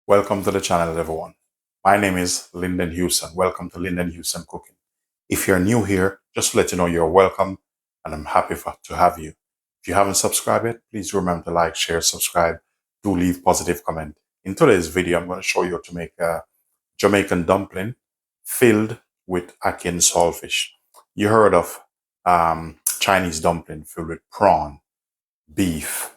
Welcome to the channel, everyone. My name is Linden Houston. Welcome to Linden Houston Cooking. If you're new here, just to let you know you're welcome, and I'm happy to have you. If you haven't subscribed yet, please remember to like, share, subscribe. Do leave positive comment. In today's video, I'm going to show you how to make a Jamaican dumpling filled with Ackee and Saltfish. You heard of Chinese dumpling filled with prawn, beef,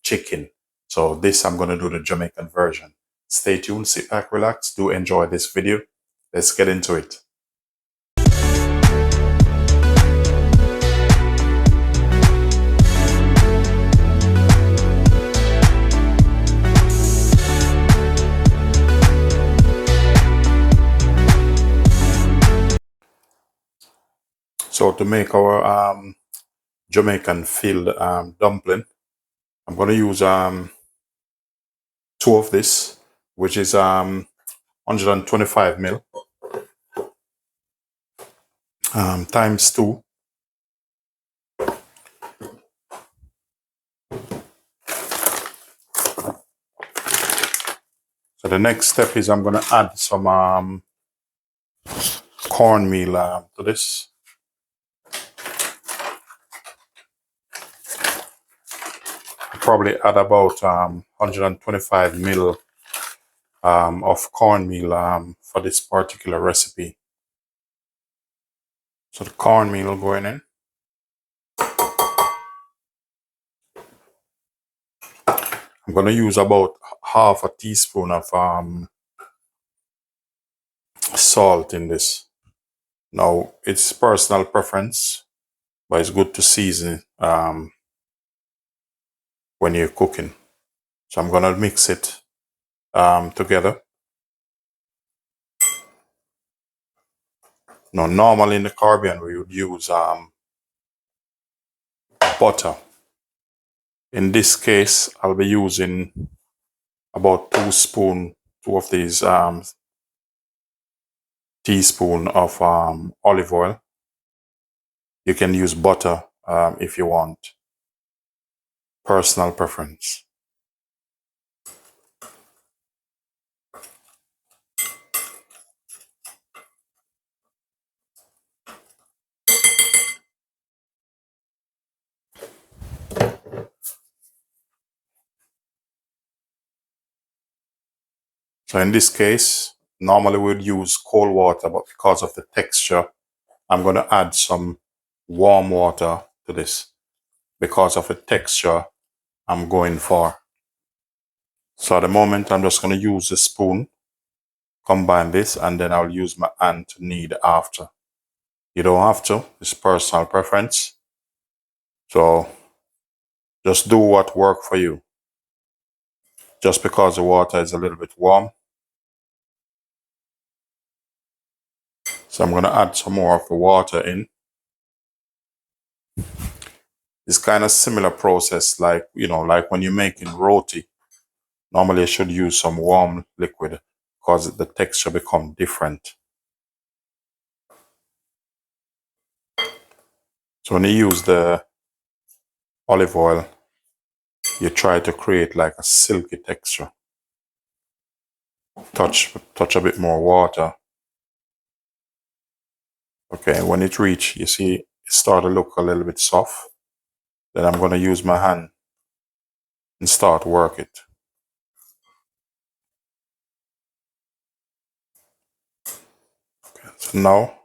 chicken. So this, I'm going to do the Jamaican version. Stay tuned, sit back, relax, do enjoy this video. Let's get into it. So to make our Jamaican filled dumpling, I'm going to use 2 of this, which is 125 ml times 2. So the next step is I'm going to add some cornmeal to this. Probably add about 125 ml of cornmeal for this particular recipe. So the cornmeal going in. I'm going to use about half a teaspoon of salt in this. Now, it's personal preference, but it's good to season when you're cooking. So I'm going to mix it together. Now, normally in the Caribbean, we would use butter. In this case, I'll be using about 2 of these teaspoon of olive oil. You can use butter if you want. Personal preference. So in this case, normally we'd use cold water, but because of the texture, I'm going to add some warm water to this. Because of the texture I'm going for. So at the moment, I'm just going to use a spoon, combine this, and then I'll use my hand to knead after. You don't have to, it's personal preference. So just do what works for you. Just because the water is a little bit warm. So I'm going to add some more of the water in. It's kind of similar process like when you're making roti. Normally I should use some warm liquid because the texture becomes different. So when you use the olive oil, you try to create like a silky texture. Touch a bit more water. Okay, when it reach, you see it start to look a little bit soft. Then I'm going to use my hand and start work it. Okay, so now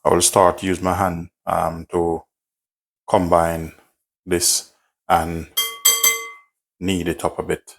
I will start use my hand to combine this and knead it up a bit.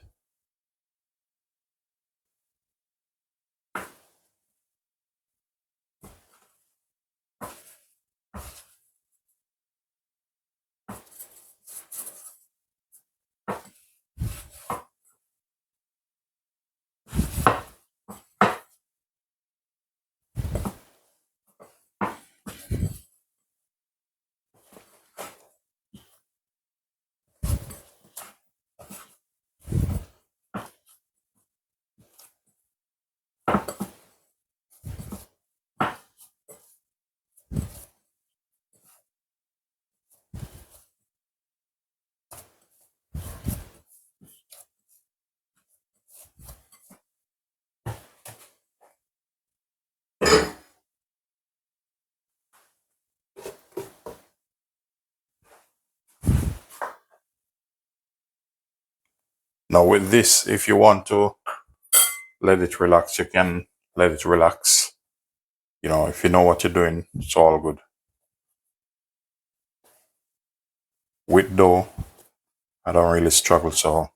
Now with this, if you want to let it relax, you can let it relax. You know, if you know what you're doing, it's all good. With dough, I don't really struggle, so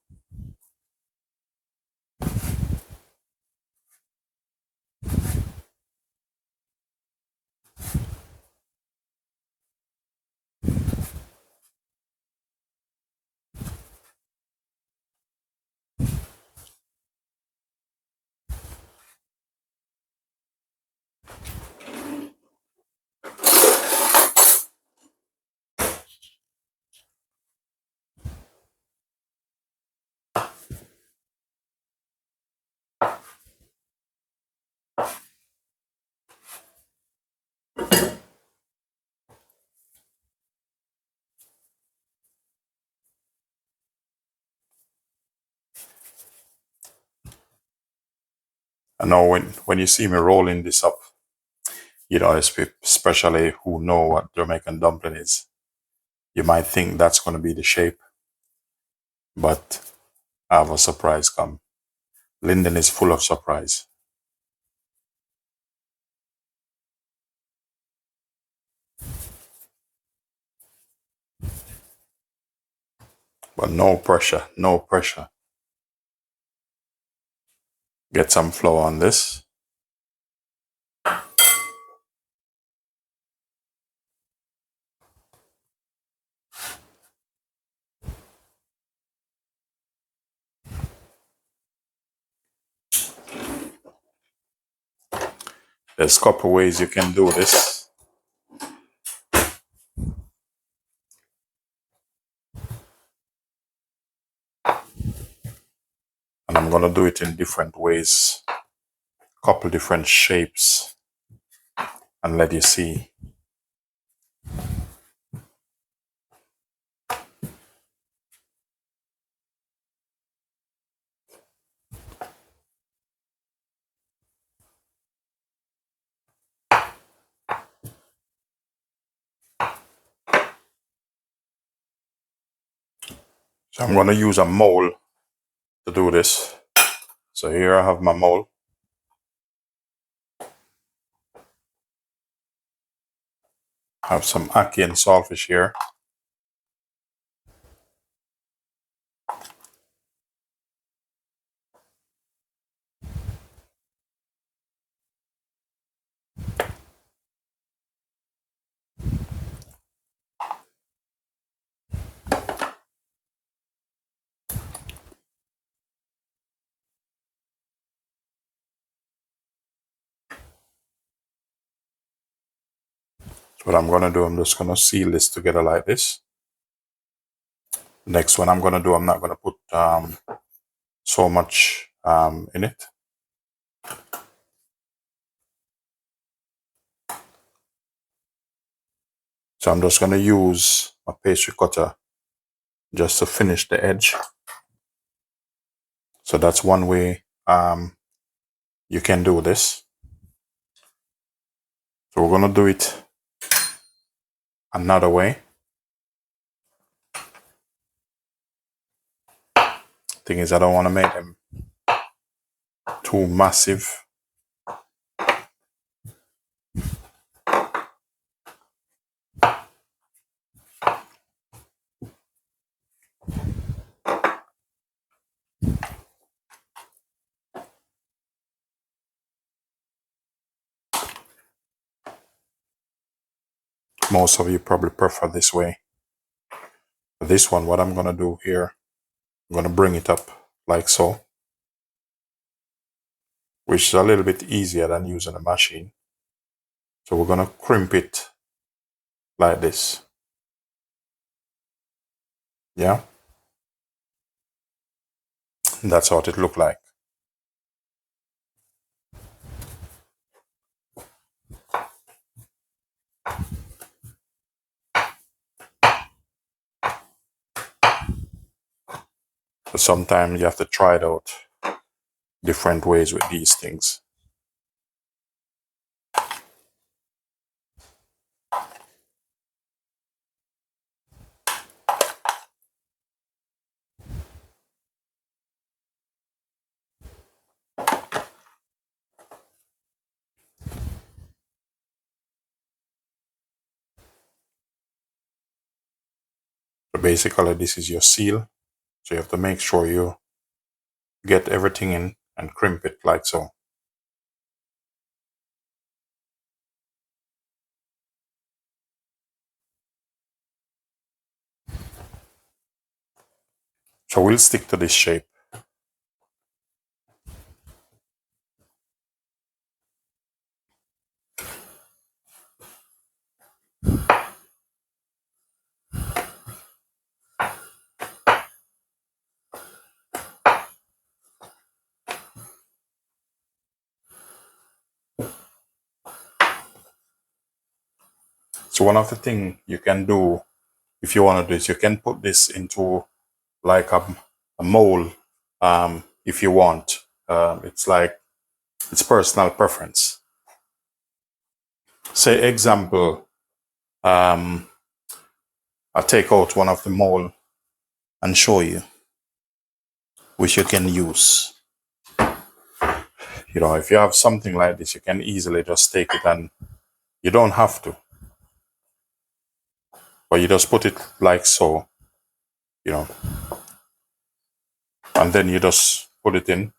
I know when you see me rolling this up, you know, especially who know what Jamaican dumpling is, you might think that's going to be the shape, but I have a surprise come. Linden is full of surprise. But no pressure, no pressure. Get some flour on this. There's a couple ways you can do this. And I'm going to do it in different ways, couple different shapes, and let you see. So I'm going to use a mold to do this. So here I have my mold. I have some ackee and saltfish here. So what I'm going to do, I'm just going to seal this together like this. Next one I'm going to do, I'm not going to put so much in it. So I'm just going to use a pastry cutter just to finish the edge. So that's one way you can do this. So we're going to do it another way. Thing is, I don't want to make them too massive. Most of you probably prefer this way. For this one, what I'm going to do here, I'm going to bring it up like so, which is a little bit easier than using a machine. So we're going to crimp it like this. Yeah. And that's what it looked like. But sometimes you have to try it out different ways with these things. So basically this is your seal. So you have to make sure you get everything in and crimp it like so. So we'll stick to this shape. So one of the things you can do if you want to do is you can put this into like a mold if you want. It's like, it's personal preference. Say example, I'll take out one of the mold and show you, which you can use. You know, if you have something like this, you can easily just take it, and you don't have to, but you just put it like so, you know, and then you just put it in.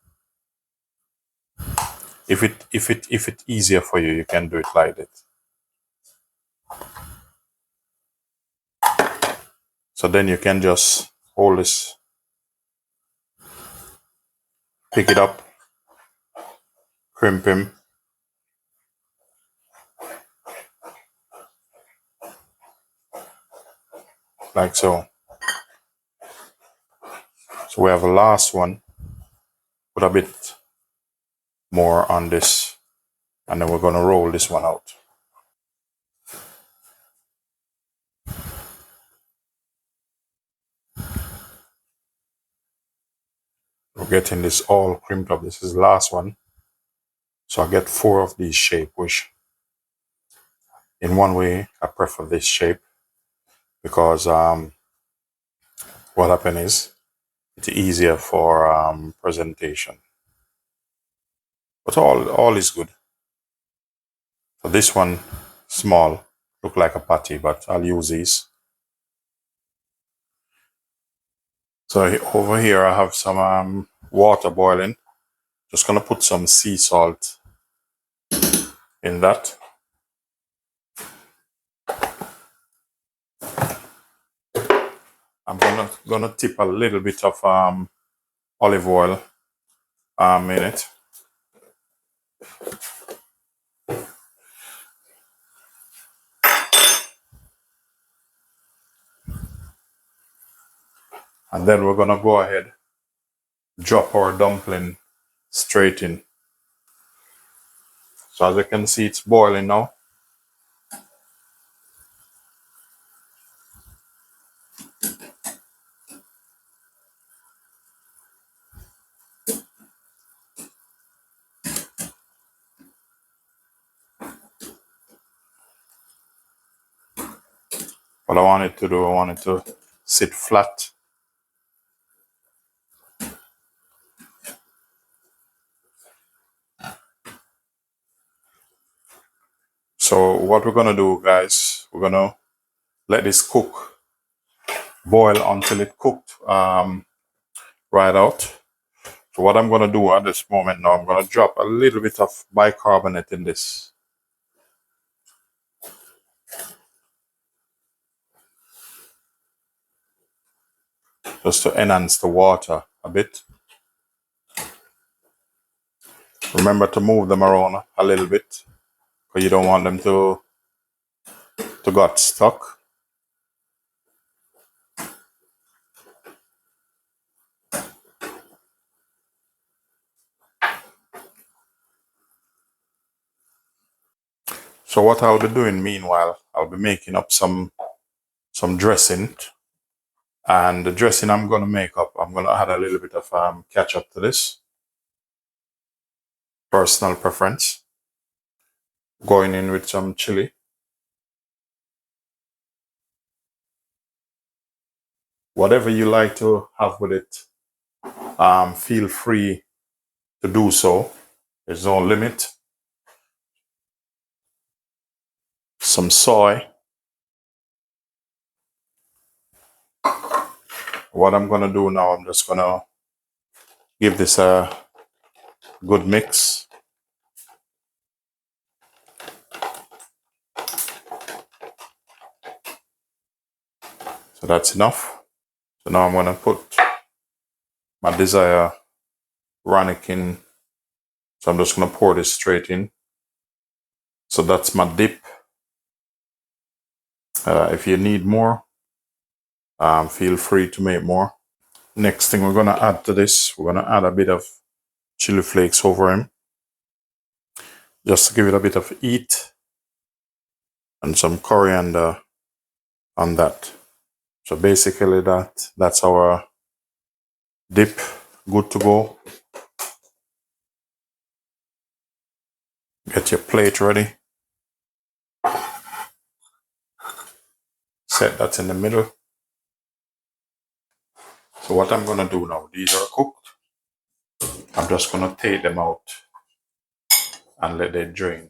If it's easier for you, you can do it like that. So then you can just hold this, pick it up, crimp him, like so. So we have a last one, put a bit more on this, and then we're gonna roll this one out. We're getting this all crimped up. This is the last one. So I get 4 of these shape, which in one way I prefer this shape because what happens is it's easier for presentation. But all is good. So this one, small, look like a patty, but I'll use these. So over here I have some water boiling. Just gonna put some sea salt in that. I'm gonna tip a little bit of olive oil in it. And then we're gonna go ahead, drop our dumpling straight in. So as you can see, it's boiling now. What I want it to do, I want it to sit flat. So what we're gonna do, guys, we're gonna let this cook, boil until it cooked right out. So what I'm gonna do at this moment now, I'm gonna drop a little bit of bicarbonate in this. Just to enhance the water a bit. Remember to move them around a little bit, because you don't want them to get stuck. So what I'll be doing meanwhile, I'll be making up some dressing. And the dressing I'm gonna make up, I'm gonna add a little bit of ketchup to this. Personal preference. Going in with some chili. Whatever you like to have with it, feel free to do so. There's no limit. Some soy. What I'm gonna do now, I'm just gonna give this a good mix. So that's enough. So now I'm gonna put my desired ramekin. So I'm just gonna pour this straight in. So that's my dip. If you need more, feel free to make more. Next thing we're gonna add to this, we're gonna add a bit of chili flakes over him, just to give it a bit of heat, and some coriander on that. So basically that's our dip, good to go. Get your plate ready. Set that in the middle. So what I'm gonna do now, these are cooked. I'm just gonna take them out and let them drain.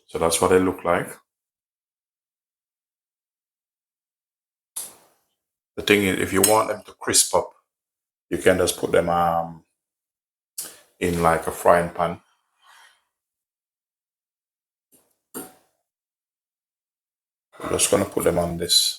So that's what they look like. The thing is, if you want them to crisp up, you can just put them in like a frying pan. I'm just gonna put them on this.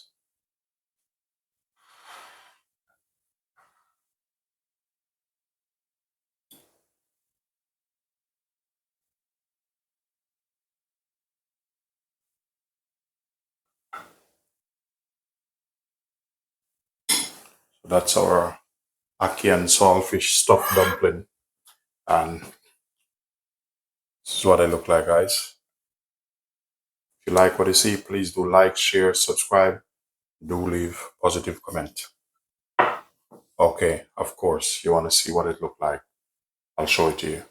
So that's our Ackee and Saltfish stuffed dumpling, and this is what they look like, guys. If you like what you see, please do like, share, subscribe. Do leave positive comment. Okay, of course, you want to see what it looked like. I'll show it to you.